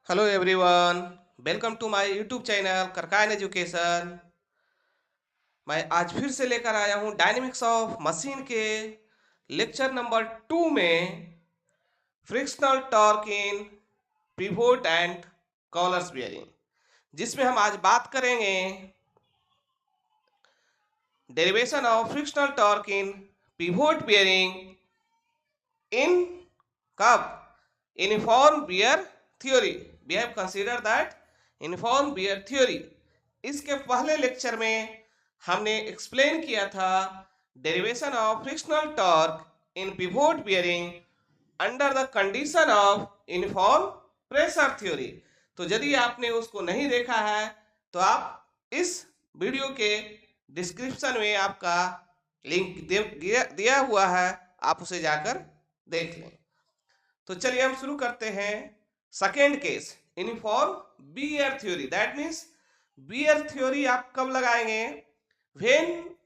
Hello everyone, welcome to my YouTube channel करकाइन education. मैं आज फिर से लेकर आया हूं डायनेमिक्स ऑफ मशीन के लेक्चर नंबर 2 में frictional torque in pivot and collars bearing, जिसमें हम आज बात करेंगे derivation of frictional torque in pivot bearing in कब uniform wear theory. We have consider that uniform wear theory. इसके पहले लेक्चर में हमने एक्सप्लेन किया था derivation of frictional torque in pivot bearing under the condition of uniform pressure theory. तो यदि आपने उसको नहीं देखा है तो आप इस वीडियो के डिस्क्रिप्शन में आपका लिंक दिया हुआ है, आप उसे जाकर देख लें। तो चलिए हम शुरू करते हैं। Second case uniform wear theory, that means wear theory आप कब लगाएंगे? When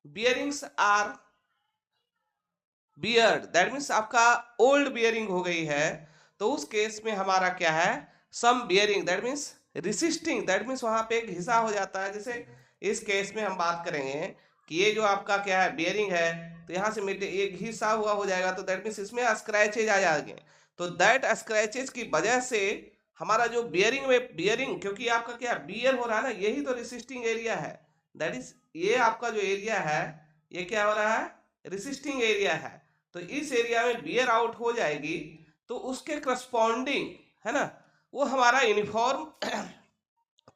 bearings are weared, that means आपका ओल्ड बियरिंग हो गई है, तो उस केस में हमारा क्या है, some bearing that means resisting, that means वहां पे एक हिस्सा हो जाता है। जैसे इस केस में हम बात करेंगे कि ये जो आपका क्या है बियरिंग है, तो यहाँ से मिट्टी एक हिस्सा हुआ हो जाएगा, तो दैट मीन्स इसमें स्क्रैचेज आ जाएंगे। तो दैट स्क्रैचेज की वजह से हमारा जो बियरिंग में बियरिंग, क्योंकि आपका क्या बियर हो रहा है ना, यही तो रिसिस्टिंग एरिया है। दैट इज ये आपका जो एरिया है ये क्या हो रहा है, रिसिस्टिंग एरिया है। तो इस एरिया में बियर आउट हो जाएगी, तो उसके करस्पॉन्डिंग है ना, वो हमारा यूनिफॉर्म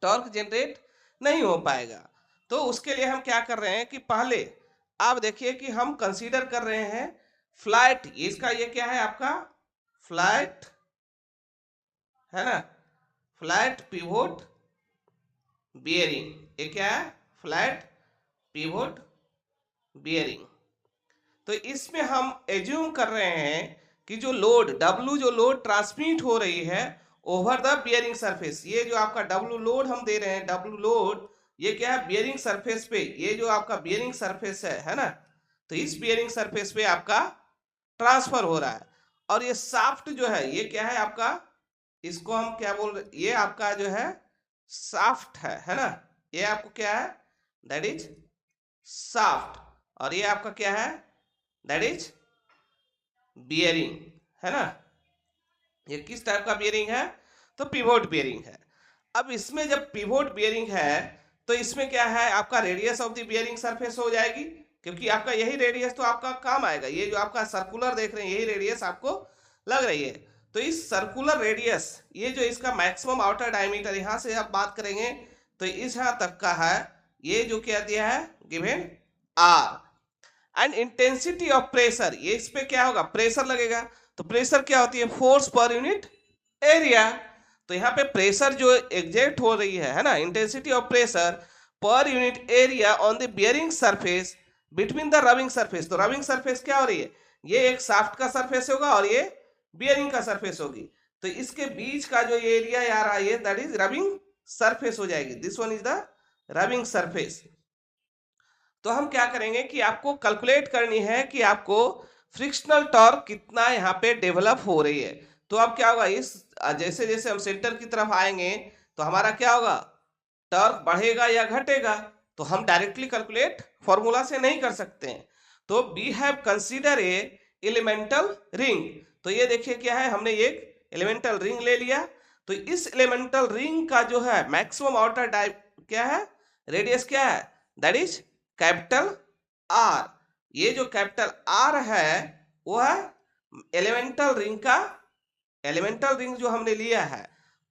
टॉर्क जनरेट नहीं हो पाएगा। तो उसके लिए हम क्या कर रहे हैं कि पहले आप देखिए कि हम कंसीडर कर रहे हैं फ्लैट, इसका ये क्या है आपका फ्लैट है ना, फ्लैट पिवोट बियरिंग। ये क्या है, फ्लैट पिवोट बियरिंग। तो इसमें हम एज्यूम कर रहे हैं कि जो लोड W, जो लोड ट्रांसमिट हो रही है ओवर द बियरिंग सरफेस, ये जो आपका W लोड हम दे रहे हैं, W लोड ये क्या है बियरिंग सरफेस पे, ये जो आपका बियरिंग सरफेस है ना, तो इस बियरिंग सरफेस पे आपका ट्रांसफर हो रहा है। और ये शाफ्ट जो है ये क्या है आपका, इसको हम क्या बोल रहे, ये आपका जो है शाफ्ट है ना, ये आपको क्या है, दैट इज शाफ्ट। और ये आपका क्या है, दैट इज बियरिंग है ना। ये किस टाइप का बियरिंग है, तो पिवोट बियरिंग है। अब इसमें जब पिवोट बियरिंग है तो इसमें क्या है, आपका radius of the bearing surface हो जाएगी, क्योंकि आपका यही रेडियस तो आपका काम आएगा। ये जो आपका सर्कुलर देख रहे हैं यही रेडियस आपको लग रही है। तो इस सर्कुलर रेडियस, ये जो इसका मैक्सिमम आउटर डायमीटर, यहां से आप बात करेंगे तो इस यहां तक का है, ये जो क्या दिया है given R. And intensity of pressure, ये इस पे क्या होगा, प्रेशर लगेगा। तो प्रेशर क्या होती है, फोर्स पर यूनिट एरिया। तो यहाँ पे प्रेशर जो एग्जर्ट हो रही है ना, intensity of pressure per unit area on the bearing surface between the rubbing surface. तो रबिंग सरफेस क्या हो रही है, ये एक शाफ्ट का सरफेस होगा और ये बियरिंग का सरफेस होगी। तो इसके बीच का जो एरिया आ रहा है दैट इज रबिंग सरफेस हो जाएगी, this one is the rubbing surface. तो हम क्या करेंगे कि आपको कैलकुलेट करनी है कि आपको फ्रिक्शनल टॉर्क कितना यहाँ पे डेवलप हो रही है। तो अब क्या होगा, इस जैसे जैसे हम सेंटर की तरफ आएंगे तो हमारा क्या होगा, टॉर्क बढ़ेगा या घटेगा। तो हम डायरेक्टली कैलकुलेट फॉर्मूला से नहीं कर सकते हैं। तो we have consider a elemental ring. तो ये देखिए क्या है, हमने एक एलिमेंटल रिंग ले लिया। तो इस एलिमेंटल रिंग का जो है मैक्सिमम आउटर डाय क्या है, रेडियस क्या है, दैट इज कैपिटल आर। ये जो कैपिटल आर है वो है एलिमेंटल रिंग का, एलिमेंटल रिंग जो हमने लिया है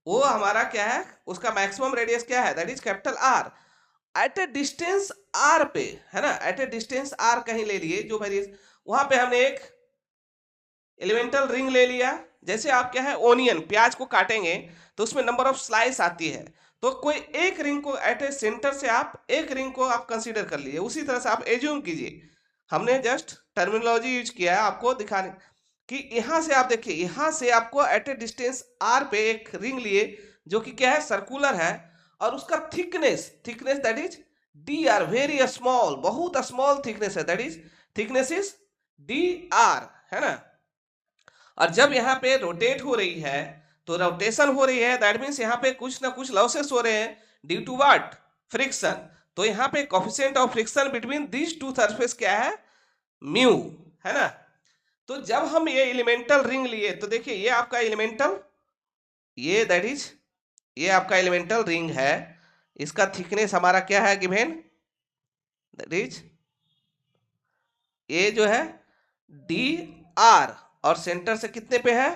वो हमारा क्या है, उसका मैक्सिमम रेडियस क्या है, that is capital R. At a distance R पे है ना, एट ए डिस्टेंस आर कहीं ले लिए जो वेरियस, वहां पे हमने एक एलिमेंटल रिंग ले लिया। जैसे आप क्या है ओनियन, प्याज को काटेंगे तो उसमें नंबर ऑफ स्लाइस आती है, तो कोई एक रिंग को एट ए सेंटर से आप एक रिंग को आप कंसीडर कर लीजिए। उसी तरह से आप एज्यूम कीजिए, हमने जस्ट टर्मिनोलॉजी यूज किया है आपको दिखाने कि यहां से आप देखिए, यहां से आपको एट ए डिस्टेंस आर पे एक रिंग लिए जो कि क्या है सर्कुलर है, और उसका thickness, thickness that is D R, very small, बहुत स्मॉल थिकनेस है, that is thickness is D R है ना। और जब यहाँ पे रोटेट हो रही है तो रोटेशन हो रही है, दैट मीन्स यहाँ पे कुछ ना कुछ लॉसेस हो रहे हैं ड्यू टू व्हाट, फ्रिक्शन। तो यहाँ पे coefficient of friction between this two surface क्या है, म्यू, है ना। तो जब हम ये एलिमेंटल रिंग लिए तो देखिए ये आपका एलिमेंटल, ये दैट इज ये आपका एलिमेंटल रिंग है, इसका थिकनेस हमारा क्या है गिवन, दैट इज ये जो है डी आर, और सेंटर से कितने पे है,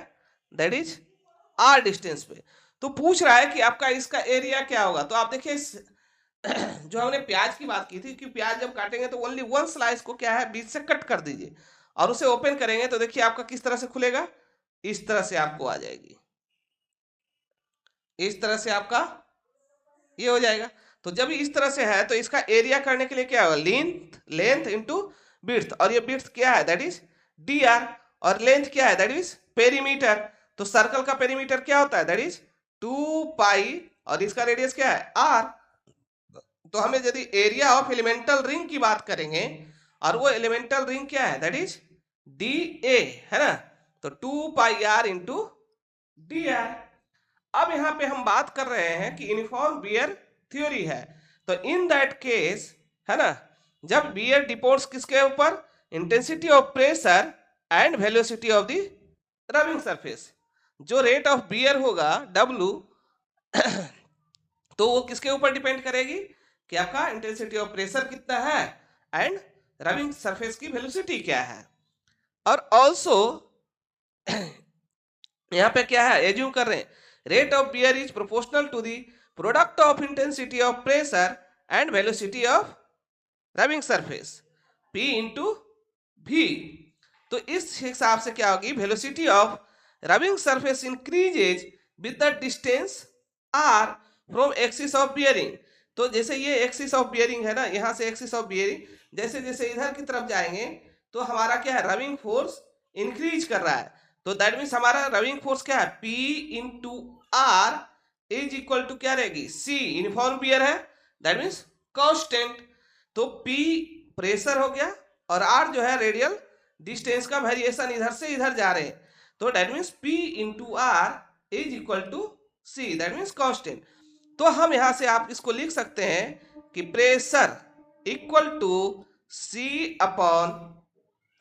दैट इज आर डिस्टेंस पे। तो पूछ रहा है कि आपका इसका एरिया क्या होगा। तो आप देखिए जो हमने प्याज की बात की थी कि प्याज जब काटेंगे तो ओनली वन स्लाइस को क्या है बीच से कट कर दीजिए, और उसे ओपन करेंगे तो देखिए आपका किस तरह से खुलेगा, इस तरह से आपको आ जाएगी, इस तरह से आपका ये हो जाएगा। तो जब इस तरह से है तो इसका एरिया करने के लिए क्या होगा, लेंथ इंटू विड्थ, और ये विड्थ क्या है, दैट इज डी आर, और लेंथ क्या है, दैट इज पेरीमीटर। तो सर्कल का पेरीमीटर क्या होता है, दैट इज 2 पाई, और इसका रेडियस क्या है, आर। तो हमें यदि एरिया ऑफ एलिमेंटल रिंग की बात करेंगे, और वो एलिमेंटल रिंग क्या है, दैट इज डी ए, है ना। तो 2 pi R into D are. अब यहां पे हम बात कर रहे हैं कि यूनिफॉर्म बियर थ्योरी है। तो इन दैट केस, है ना, जब बियर डिपेंड्स किसके ऊपर, intensity of pressure and velocity of the rubbing surface. जो रेट ऑफ बियर होगा W, तो वो किसके ऊपर डिपेंड करेगी कि आपका इंटेंसिटी ऑफ प्रेशर कितना है एंड रबिंग सरफेस की वेलोसिटी क्या है। और ऑल्सो यहाँ पे क्या है, एज्यूम कर रहे हैं rate of wear is proportional to the product of intensity of pressure and velocity of rubbing surface, P into V। तो इस हिसाब से क्या होगी, velocity of rubbing surface increases with the distance R from axis of bearing. तो जैसे ये axis of bearing है ना, यहाँ से एक्सिस ऑफ बियरिंग, जैसे जैसे इधर की तरफ जाएंगे तो हमारा क्या है, रबिंग फोर्स इंक्रीज कर रहा है। तो दैट मीन्स हमारा रबिंग फोर्स क्या है, P into R is equal to क्या रहेगी, C, यूनिफॉर्म बियर है, दैट मीन्स कांस्टेंट। तो P प्रेशर हो गया, और R जो है रेडियल डिस्टेंस का वेरिएशन, इधर से इधर जा रहे हैं। तो that means P into R is equal to C, that means constant. तो हम यहां से आप इसको लिख सकते हैं कि pressure equal to C upon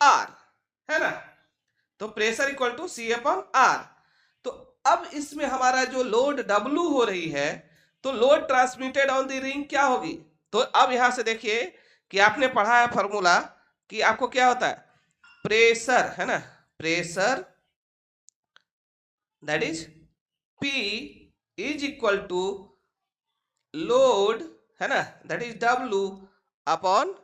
R, है ना। तो pressure equal to C upon R। तो अब इसमें हमारा जो लोड W हो रही है, तो load transmitted on the ring क्या होगी। तो अब यहां से देखिए कि आपने पढ़ा है फॉर्मूला कि आपको क्या होता है, प्रेशर, है ना, pressure that is P is equal to load, है ना, that is W upon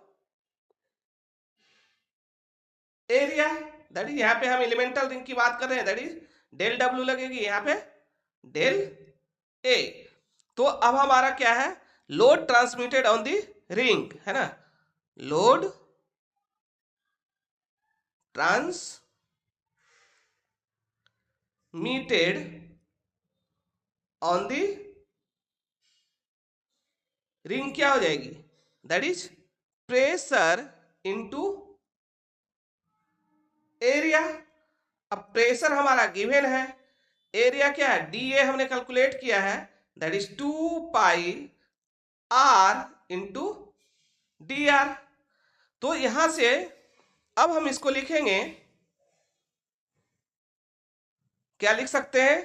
area, that is यहाँ पे हम एलिमेंटल रिंग की बात कर रहे हैं, दैट इज डेल W लगेगी यहाँ पे डेल A। तो अब हमारा क्या है, load transmitted on the ring, है ना, load transmitted on the ring क्या हो जाएगी, that is pressure into area. अब प्रेशर हमारा गिवन है, एरिया क्या है, DA हमने कैलकुलेट किया है, that is 2 pi R into DR। तो यहां से अब हम इसको लिखेंगे, क्या लिख सकते हैं,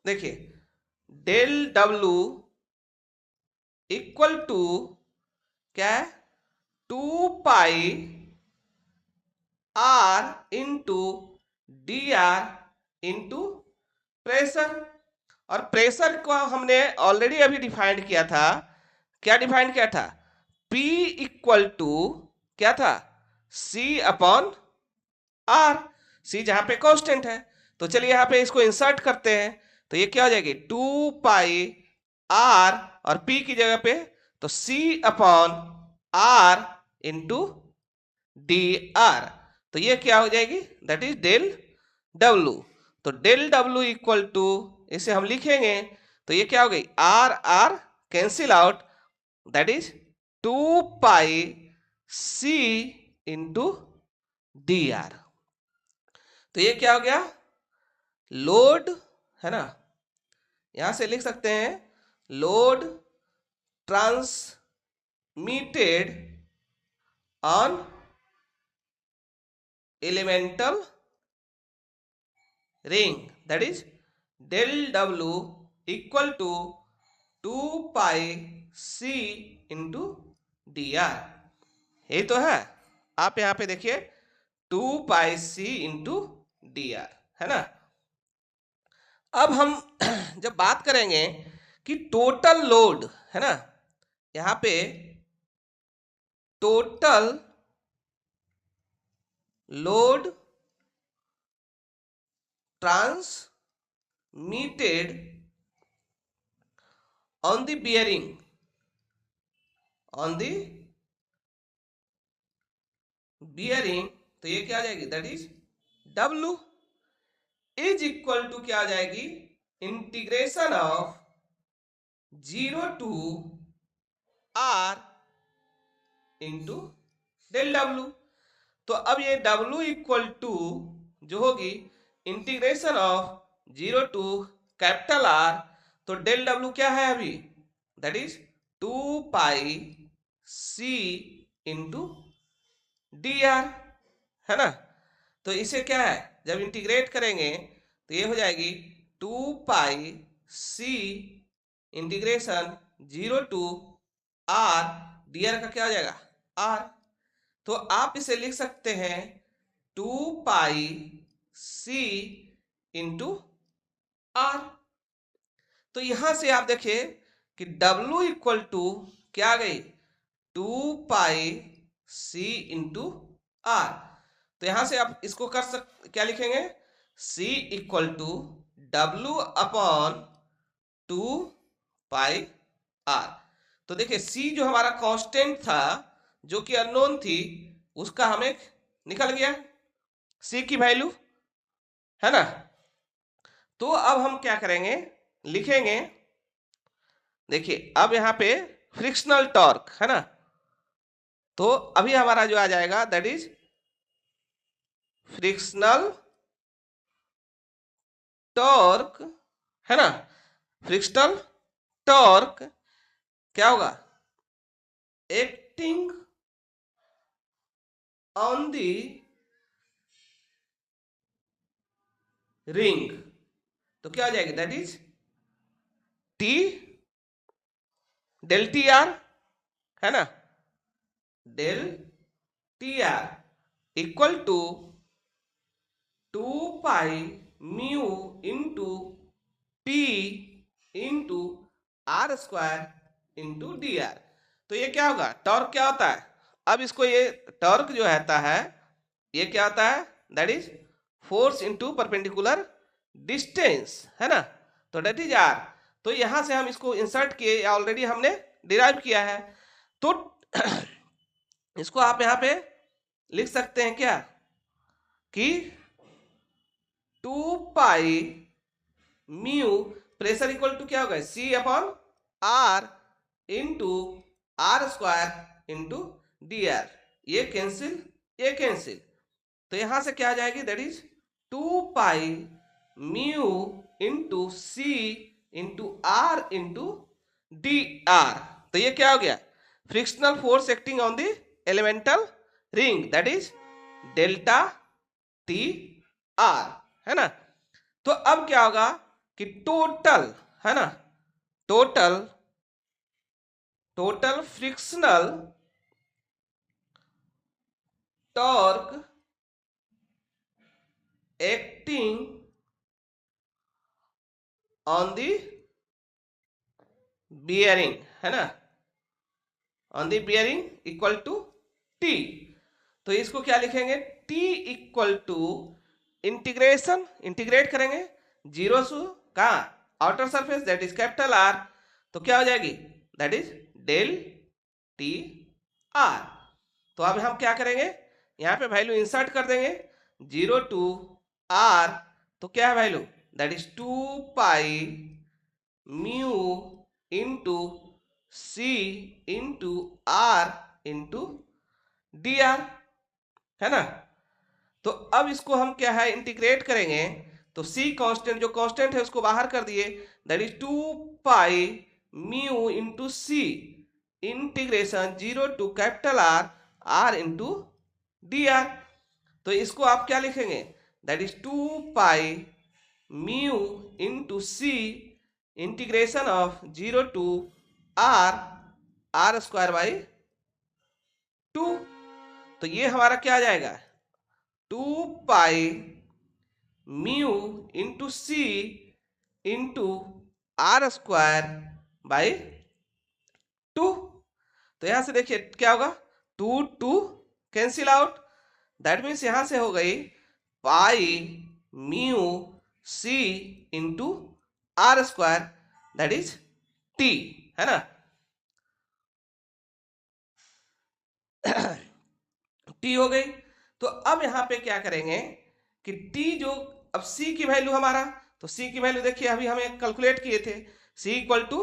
देखिए डेल W इक्वल टू क्या है, 2 pi R into DR into pressure. और प्रेशर को हमने ऑलरेडी अभी डिफाइंड किया था, क्या डिफाइंड किया था, P इक्वल टू क्या था, C अपॉन R, C जहां पे कांस्टेंट है। तो चलिए यहाँ पे इसको इंसर्ट करते हैं, तो ये क्या हो जाएगी, 2 पाई R और P की जगह पे तो C upon R into DR। तो ये क्या हो जाएगी, दैट इज डेल W। तो डेल W इक्वल टू, इसे हम लिखेंगे तो ये क्या हो गई, R R cancel out, that is 2 pi C into DR। तो ये क्या हो गया, लोड, है ना, यहां से लिख सकते हैं load transmitted on elemental ring, that is del W equal to 2 pi c into dr। ये तो है, आप यहां पे देखिए 2 pi c into dr है ना। अब हम जब बात करेंगे कि टोटल लोड है ना, यहां पे total load transmitted on the bearing, तो ये क्या आ जाएगी, that is W is equal to क्या आ जाएगी, integration of 0 to R into del W। तो अब ये W इक्वल टू जो होगी integration of 0 to capital R, तो डेल W क्या है अभी, that is 2 pi C into dr है ना। तो इसे क्या है, जब इंटीग्रेट करेंगे तो ये हो जाएगी 2 pi C integration 0 to R, dr का क्या हो जाएगा R। तो आप इसे लिख सकते हैं 2 पाई C इंटू R। तो यहां से आप देखिए कि W इक्वल टू क्या आ गई, 2 पाई C इंटू R। तो यहां से आप इसको क्या लिखेंगे, C equal to W upon 2 pi R। तो देखिए C जो हमारा कांस्टेंट था, जो कि अननोन थी, उसका हमें निकल गया C की वैल्यू है ना। तो अब हम क्या करेंगे, लिखेंगे, देखिए अब यहां पे फ्रिक्शनल टॉर्क है ना, तो अभी हमारा जो आ जाएगा दैट इज फ्रिक्शनल टॉर्क है ना। फ्रिक्शनल टॉर्क क्या होगा, एक्टिंग ऑन दी रिंग, तो क्या हो जाएगी, that is T del T R है ना, del T R equal to 2 pi mu into P into R square into D R. तो ये क्या होगा, टॉर्क क्या होता है, अब इसको ये टॉर्क जो रहता है ये क्या होता है, that is force into perpendicular distance है ना, तो दैट इज R। तो यहां से हम इसको इंसर्ट किए, ऑलरेडी हमने डिराइव किया है, तो इसको आप यहां पे लिख सकते हैं क्या कि 2 pi mu pressure equal to क्या होगा, C upon R into R square into D R. ये कैंसिल, ये कैंसिल, तो यहां से क्या आ जाएगी, that is 2 pi mu into C into R into D R. तो ये क्या हो गया, frictional force acting on the elemental ring, that is delta T R है ना। तो अब क्या होगा कि टोटल है ना, total frictional torque acting on the bearing है ना, on the bearing equal to T। तो इसको क्या लिखेंगे, T equal to integration, integrate करेंगे 0 से कहाँ, outer surface that is capital R, तो क्या हो जाएगी, that is del T R. तो अब हम क्या करेंगे, यहाँ पे वैल्यू इंसर्ट कर देंगे 0 to R, तो क्या है value, that is 2 pi mu into C into R into D are है ना। तो अब इसको हम क्या है इंटीग्रेट करेंगे, तो C कांस्टेंट, जो कांस्टेंट है उसको बाहर कर दिए, that is 2 pi mu into C integration 0 to capital R R into D R. तो इसको आप क्या लिखेंगे, that is 2 pi mu into C integration of 0 to R R square by 2। तो ये हमारा क्या आ जाएगा, 2 pi mu into C into R square by 2। तो यहां से देखिए क्या होगा, 2 2 कैंसिल आउट, दैट मीन्स यहां से हो गई pi mu C into R square that is T, है ना। टी हो गई। तो अब यहां पे क्या करेंगे कि टी जो, अब सी की वैल्यू हमारा, तो सी की वैल्यू देखिए अभी हमें कैलकुलेट किए थे, C equal to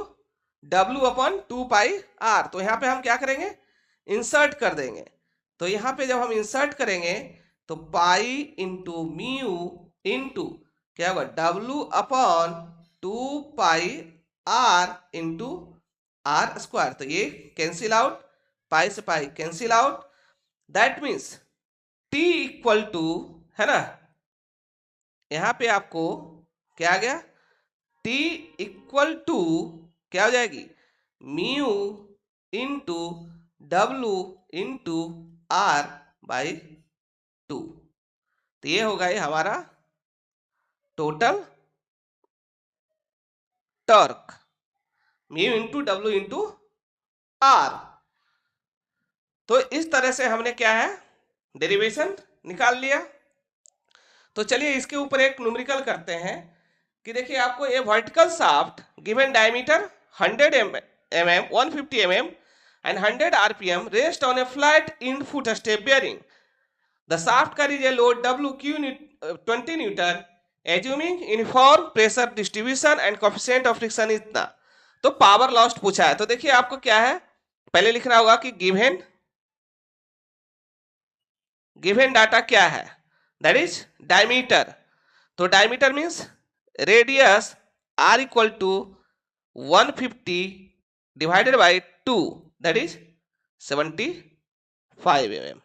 W upon 2 pi R. तो यहां पे हम क्या करेंगे, इंसर्ट कर देंगे। तो यहां पे जब हम इंसर्ट करेंगे तो पाई इंटू म्यू इंटू क्या होगा, W upon 2 pi R into R square. तो ये कैंसिल आउट, पाई से pi cancel out, that means T equal to, है ना, यहां पे आपको क्या आ गया, टी इक्वल टू क्या हो जाएगी, mu into W into R by 2। तो ये होगा ये हमारा total torque, mu into W into R. तो इस तरह से हमने क्या है, डेरिवेशन निकाल लिया। तो चलिए इसके ऊपर एक न्यूमेरिकल करते हैं कि देखिए आपको ये vertical shaft given diameter 100 mm 150 mm and 100 rpm rest on a flat input step bearing. The shaft carries a load WQ 20 Newton assuming uniform pressure distribution and coefficient of friction इतना। तो power lost पूछा है। तो देखिए आपको क्या है, पहले लिखना होगा कि गिवन डाटा क्या है, दैट इज डायमीटर। तो diameter means radius R equal to 150 divided by 2 that is 75 mm।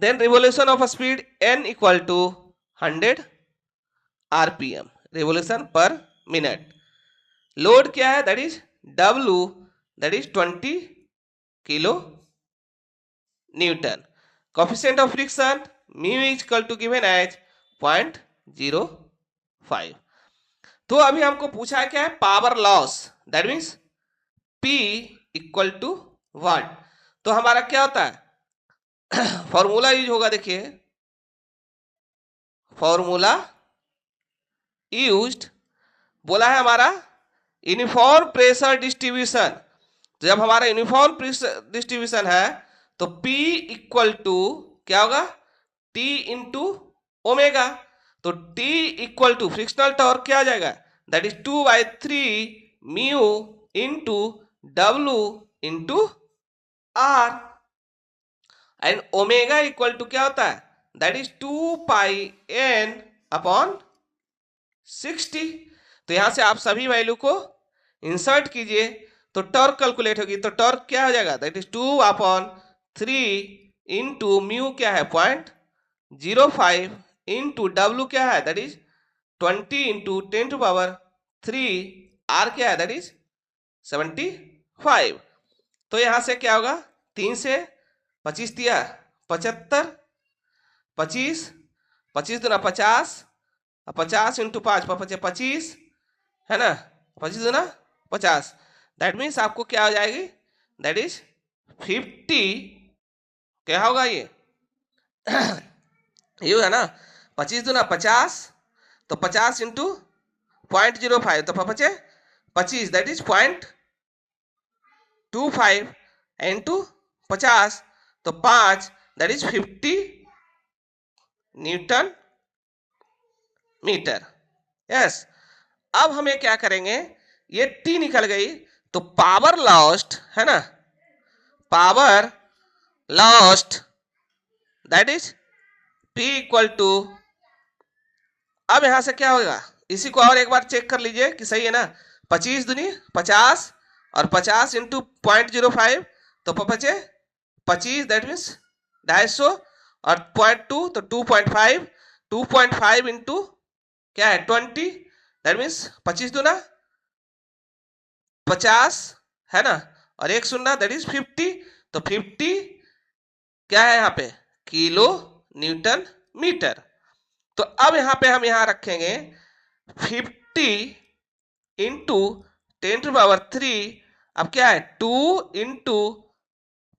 Then revolution of speed n equal to 100 rpm revolution per minute. Load क्या है, that is W that is 20 kilo newton. Coefficient of friction mu is equal to given as 0.05। तो अभी हमको पूछा है क्या है, power loss, that means P equal to what. तो हमारा क्या होता है, फॉर्मूला यूज होगा, देखिए फॉर्मूला यूज्ड, बोला है हमारा यूनिफॉर्म प्रेशर डिस्ट्रीब्यूशन। तो जब हमारा यूनिफॉर्म प्रेशर डिस्ट्रीब्यूशन है तो P इक्वल टू क्या होगा, T इंटू ओमेगा। तो T equal to frictional torque क्या आ जाएगा, that is 2/3 mu into W into R and omega equal to क्या होता है, that is 2 pi n upon 60। तो यहां से आप सभी वैल्यू को इंसर्ट कीजिए तो टॉर्क कैलकुलेट होगी। तो टॉर्क क्या हो जाएगा, दैट इज 2/3 इंटू म्यू क्या है 0.05 इंटू डब्ल्यू क्या है, दैट इज 20 इंटू 10⁻³ आर क्या है, दैट इज 75। तो यहां से क्या होगा, 3 से 25 दिया 75, 25 25 दूना 50, 50 इंटू 5 25 है ना, 25 दूना 50, दैट मीन्स आपको क्या हो जाएगी, दैट इज 50 क्या होगा ये ये है ना, 25 दूना 50, तो 50 इंटू 0.05 तो 25 दैट इज 0.25 इंटू 50 तो 5 that is 50 newton metre. Yes, अब हमें क्या करेंगे, ये T निकल गई तो पावर लॉस्ट है ना, power lost that is P equal to, अब यहां से क्या होगा, इसी को और एक बार चेक कर लीजिए कि सही है ना। 25 दूनी 50 और 50 इंटू 0.05 तो बचे 25, दैट मीन्स 250 और 0.2 तो 2.5, 2.5 इंटू क्या है 20, दैट मीन्स 25 दूना 50 है ना, और एक शून्य दैट इज 50, तो 50 क्या है यहाँ पे किलो न्यूटन मीटर। तो अब यहाँ पे हम यहाँ रखेंगे 50 इंटू 10⁻3, अब क्या है 2 इंटू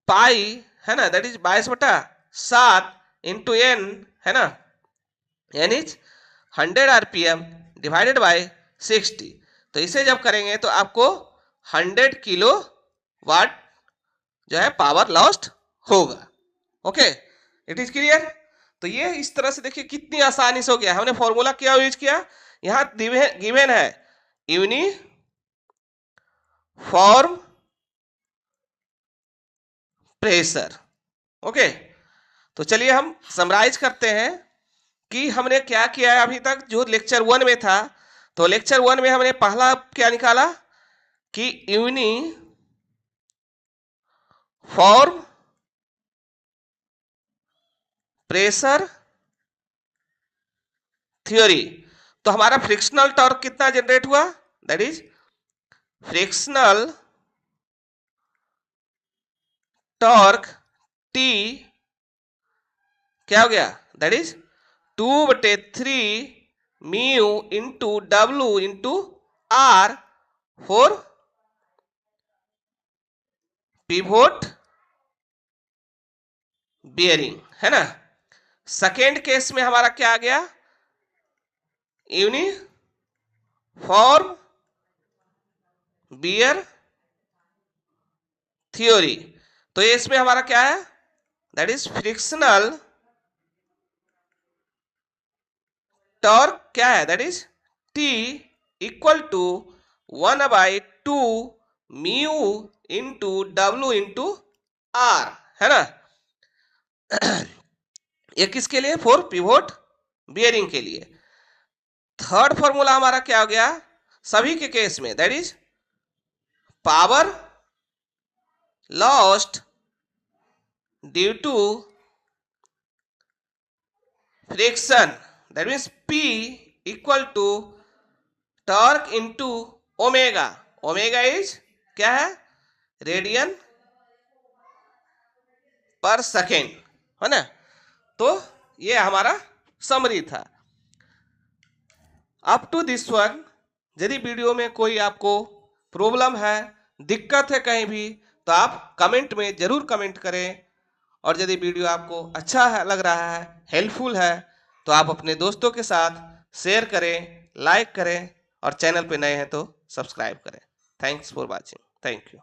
पाई है ना, दैट इज 22/7 इंटू n है ना, n is 100 RPM divided by 60। तो इसे जब करेंगे तो आपको 100 किलो वाट जो है पावर लॉस्ट होगा। Okay, it is clear. तो ये इस तरह से देखिए कितनी आसानी से हो गया। हमने फॉर्मूला क्या यूज किया, यहां गिवन है यूनिफॉर्म प्रेशर। ओके, तो चलिए हम समराइज करते हैं कि हमने क्या किया है अभी तक। जो लेक्चर 1 में था, तो लेक्चर 1 में हमने पहला क्या निकाला कि यूनिफॉर्म प्रेशर थ्योरी। तो हमारा फ्रिक्शनल टॉर्क कितना जनरेट हुआ, that is frictional torque T क्या हो गया, that is 2/3 mu into W into R for pivot bearing है ना। सेकेंड केस में हमारा क्या आ गया, यूनिफॉर्म बियर थ्योरी। तो ये इसमें हमारा क्या है, दैट इज फ्रिक्शनल टॉर्क क्या है, that is T equal to 1/2 mu into W into R है ना। ये किसके लिए, फॉर पिवोट बियरिंग के लिए। थर्ड फॉर्मूला हमारा क्या हो गया सभी के केस में, that is power lost due to friction, that means P equal to torque into omega. Omega is क्या है, रेडियन पर सेकेंड है ना। तो ये हमारा समरी था अप टू दिस वन। यदि वीडियो में कोई आपको प्रॉब्लम है, दिक्कत है कहीं भी, तो आप कमेंट में जरूर कमेंट करें। और यदि वीडियो आपको अच्छा लग रहा है, हेल्पफुल है, तो आप अपने दोस्तों के साथ शेयर करें, लाइक करें, और चैनल पे नए हैं तो सब्सक्राइब करें। Thanks for watching, thank you.